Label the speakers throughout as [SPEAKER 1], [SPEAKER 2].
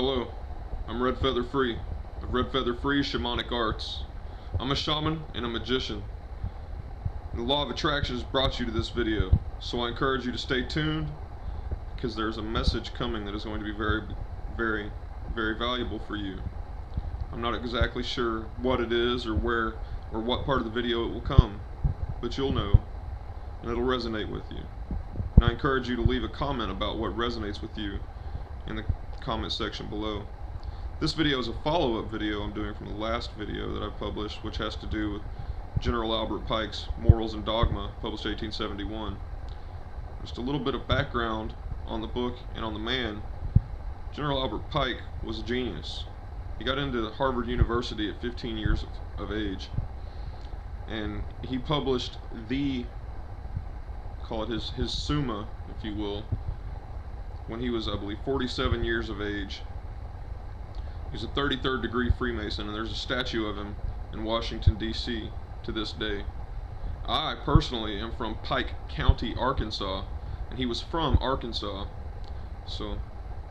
[SPEAKER 1] Hello, I'm Red Feather Free, of Red Feather Free Shamanic Arts. I'm a shaman and a magician. The law of attraction has brought you to this video, so I encourage you to stay tuned, because there's a message coming that is going to be very valuable for you. I'm not exactly sure what it is or where or what part of the video it will come, but you'll know, and it'll resonate with you. And I encourage you to leave a comment about what resonates with you in the comment section below. This video is a follow-up video I'm doing from the last video that I published, which has to do with General Albert Pike's Morals and Dogma, published 1871. Just a little bit of background on the book and on the man. General Albert Pike was a genius. He got into Harvard University at 15 years of age, and he published call it his Summa, if you will, when he was, I believe, 47 years of age. He's a 33rd degree Freemason, and there's a statue of him in Washington, D.C. to this day. I personally am from Pike County, Arkansas, and he was from Arkansas, so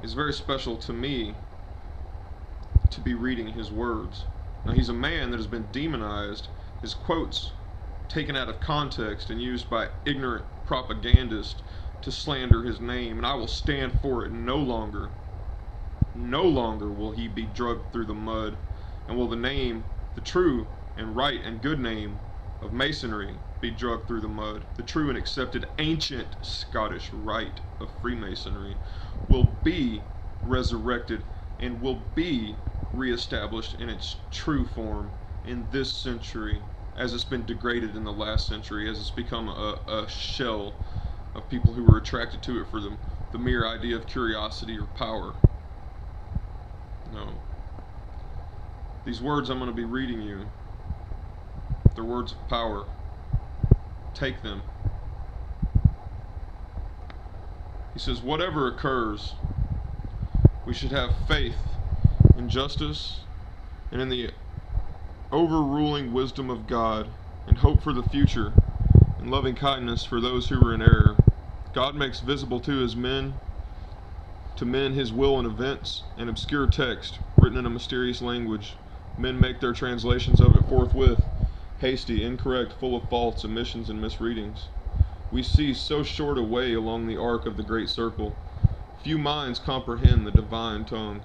[SPEAKER 1] it's very special to me to be reading his words. Now, he's a man that has been demonized, his quotes taken out of context and used by ignorant propagandists to slander his name, and I will stand for it. No longer will he be drugged through the mud, and will the name, the true and right and good name of Masonry, be drugged through the mud. The true and accepted ancient Scottish rite of Freemasonry will be resurrected and will be reestablished in its true form in this century, as it's been degraded in the last century, as it's become a shell of people who were attracted to it for the mere idea of curiosity or power. No. These words I'm going to be reading you, they're words of power. Take them. He says, whatever occurs, we should have faith in justice and in the overruling wisdom of God, and hope for the future and loving kindness for those who are in error. God makes visible to men his will in events and obscure text written in a mysterious language. Men make their translations of it forthwith, hasty, incorrect, full of faults, omissions, and misreadings. We see so short a way along the arc of the great circle. Few minds comprehend the divine tongue.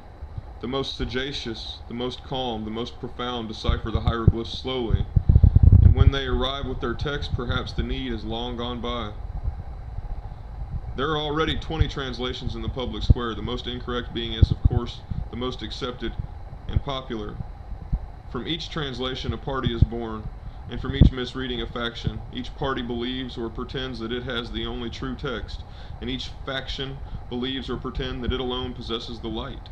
[SPEAKER 1] The most sagacious, the most calm, the most profound decipher the hieroglyphs slowly, and when they arrive with their text, perhaps the need is long gone by. There are already 20 translations in the public square, the most incorrect being, as of course, the most accepted and popular. From each translation a party is born, and from each misreading a faction. Each party believes or pretends that it has the only true text, and each faction believes or pretends that it alone possesses the light.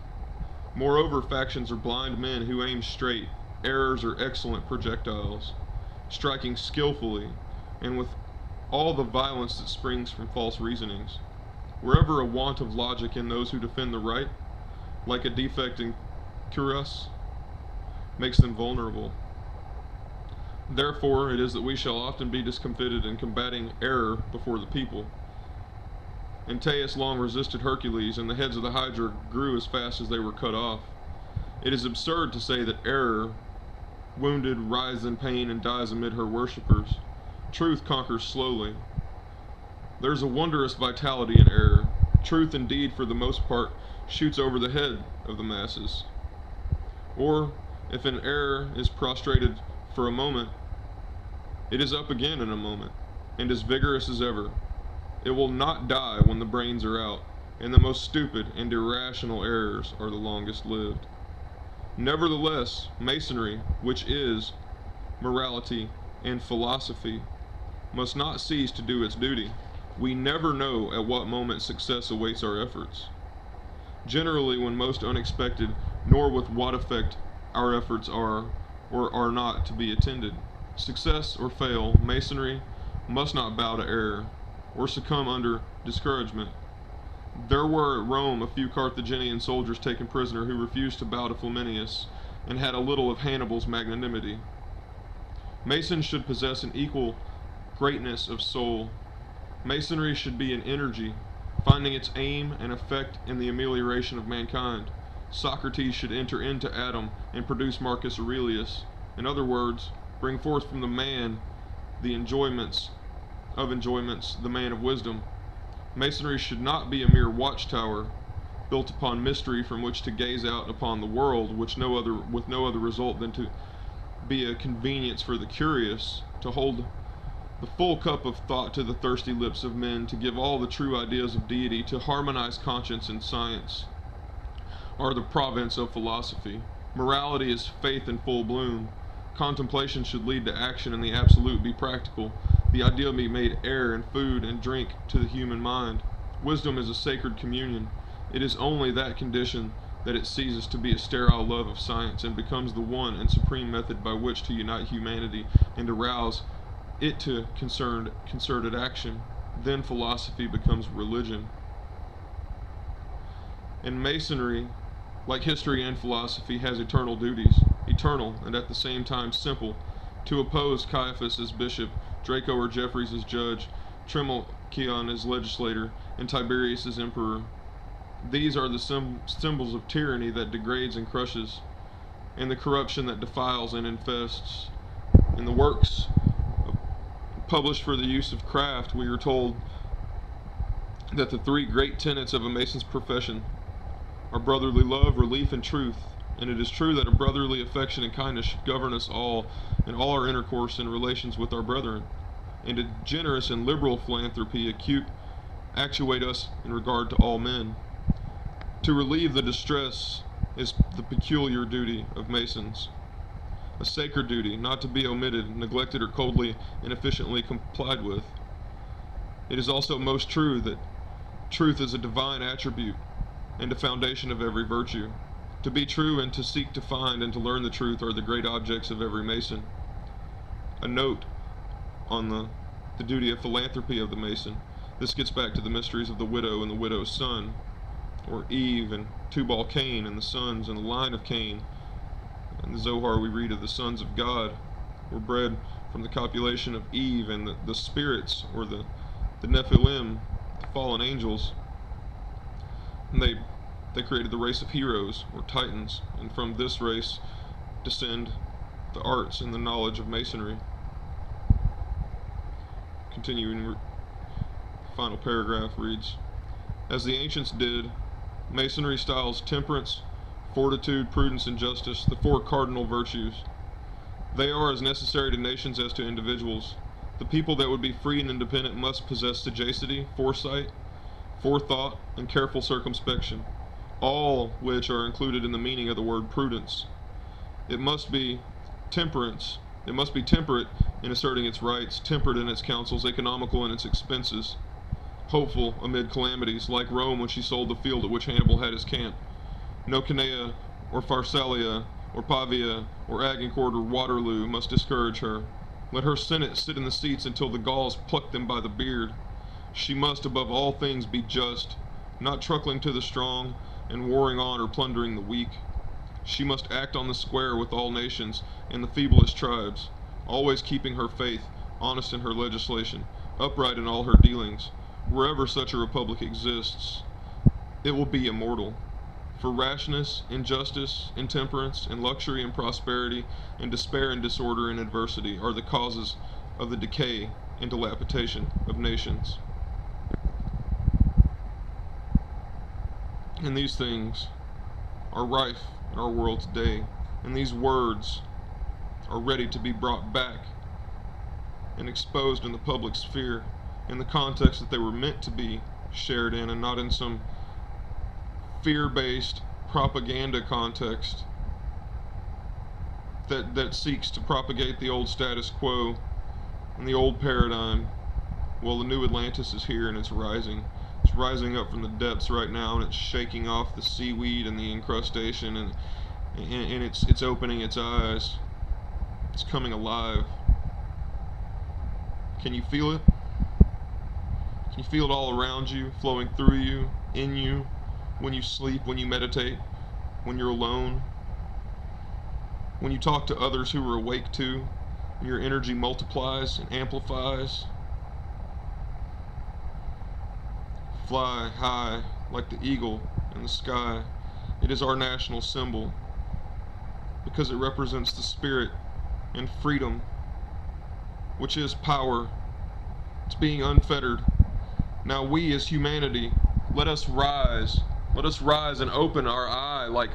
[SPEAKER 1] Moreover, factions are blind men who aim straight. Errors are excellent projectiles, striking skillfully, and with all the violence that springs from false reasonings. Wherever a want of logic in those who defend the right, like a defect in cuirass, makes them vulnerable. Therefore it is that we shall often be discomfited in combating error before the people. Antaeus long resisted Hercules, and the heads of the Hydra grew as fast as they were cut off. It is absurd to say that error, wounded, writhes in pain and dies amid her worshippers. Truth conquers slowly. There is a wondrous vitality in error. Truth, indeed, for the most part, shoots over the head of the masses. Or, if an error is prostrated for a moment, it is up again in a moment, and as vigorous as ever. It will not die when the brains are out, and the most stupid and irrational errors are the longest lived. Nevertheless, Masonry, which is morality and philosophy, must not cease to do its duty. We never know at what moment success awaits our efforts. Generally, when most unexpected, nor with what effect our efforts are or are not to be attended. Success or fail, Masonry must not bow to error or succumb under discouragement. There were at Rome a few Carthaginian soldiers taken prisoner who refused to bow to Flaminius and had a little of Hannibal's magnanimity. Masons should possess an equal greatness of soul. Masonry should be an energy, finding its aim and effect in the amelioration of mankind. Socrates should enter into Adam and produce Marcus Aurelius. In other words, bring forth from the man the enjoyments, the man of wisdom. Masonry should not be a mere watchtower built upon mystery from which to gaze out upon the world, with no other result than to be a convenience for the curious, to hold the full cup of thought to the thirsty lips of men, to give all the true ideas of deity, to harmonize conscience and science, are the province of philosophy. Morality is faith in full bloom. Contemplation should lead to action, and the absolute be practical. The ideal be made air and food and drink to the human mind. Wisdom is a sacred communion. It is only that condition that it ceases to be a sterile love of science and becomes the one and supreme method by which to unite humanity and arouse it to concerted action. Then philosophy becomes religion. And Masonry, like history and philosophy, has eternal duties, eternal and at the same time simple: to oppose Caiaphas as bishop, Draco or Jeffreys as judge, Trimalchion as legislator, and Tiberius as emperor. These are the symbols of tyranny that degrades and crushes, and the corruption that defiles and infests. In the works published for the use of craft, we are told that the three great tenets of a Mason's profession are brotherly love, relief, and truth. And it is true that a brotherly affection and kindness should govern us all in all our intercourse and relations with our brethren, and a generous and liberal philanthropy actuate us in regard to all men. To relieve the distress is the peculiar duty of Masons, a sacred duty, not to be omitted, neglected, or coldly, inefficiently complied with. It is also most true that truth is a divine attribute and a foundation of every virtue. To be true and to seek to find and to learn the truth are the great objects of every Mason. A note on the duty of philanthropy of the Mason. This gets back to the mysteries of the widow and the widow's son, or Eve and Tubal-Cain and the sons and the line of Cain. In the Zohar we read of the sons of God were bred from the copulation of Eve, and the spirits, or the Nephilim, the fallen angels, and they created the race of heroes, or titans, and from this race descend the arts and the knowledge of Masonry. Continuing, final paragraph reads, as the ancients did, Masonry styles temperance, fortitude, prudence, and justice the four cardinal virtues. They are as necessary to nations as to individuals. The people that would be free and independent must possess sagacity, foresight, forethought, and careful circumspection, all which are included in the meaning of the word prudence. It must be temperance. It must be temperate in asserting its rights, temperate in its counsels, economical in its expenses, hopeful amid calamities, like Rome when she sold the field at which Hannibal had his camp. No Canea or Pharsalia or Pavia or Agincourt or Waterloo must discourage her. Let her Senate sit in the seats until the Gauls pluck them by the beard. She must, above all things, be just, not truckling to the strong and warring on or plundering the weak. She must act on the square with all nations and the feeblest tribes, always keeping her faith, honest in her legislation, upright in all her dealings. Wherever such a republic exists, it will be immortal. For rashness, injustice, intemperance, and luxury and prosperity, and despair and disorder and adversity are the causes of the decay and dilapidation of nations. And these things are rife in our world today, and these words are ready to be brought back and exposed in the public sphere in the context that they were meant to be shared in, and not in some fear-based propaganda context that seeks to propagate the old status quo and the old paradigm. Well, the new Atlantis is here, and it's rising. It's rising up from the depths right now, and it's shaking off the seaweed and the incrustation, and it's opening its eyes. It's coming alive. Can you feel it? Can you feel it all around you, flowing through you, in you, when you sleep, when you meditate, when you're alone, when you talk to others who are awake too, and your energy multiplies and amplifies? Fly high like the eagle in the sky, It is our national symbol because it represents the spirit and freedom, which is power. It's being unfettered. Now we as humanity, let us rise. Let us rise and open our eye like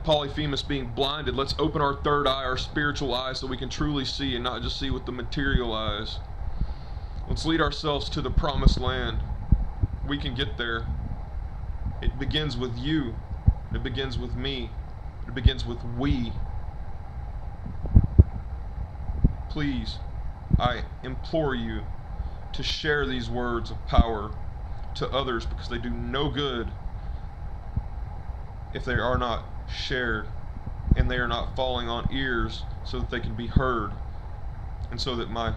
[SPEAKER 1] Polyphemus being blinded. Let's open our third eye, our spiritual eye, so we can truly see and not just see with the material eyes. Let's lead ourselves to the promised land. We can get there. It begins with you. It begins with me. It begins with we. Please, I implore you to share these words of power to others, because they do no good if they are not shared and they are not falling on ears so that they can be heard, and so that my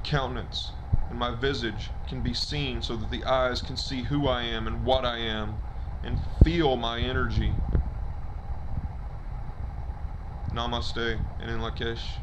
[SPEAKER 1] countenance and my visage can be seen, so that the eyes can see who I am and what I am and feel my energy. Namaste and in Lakesh.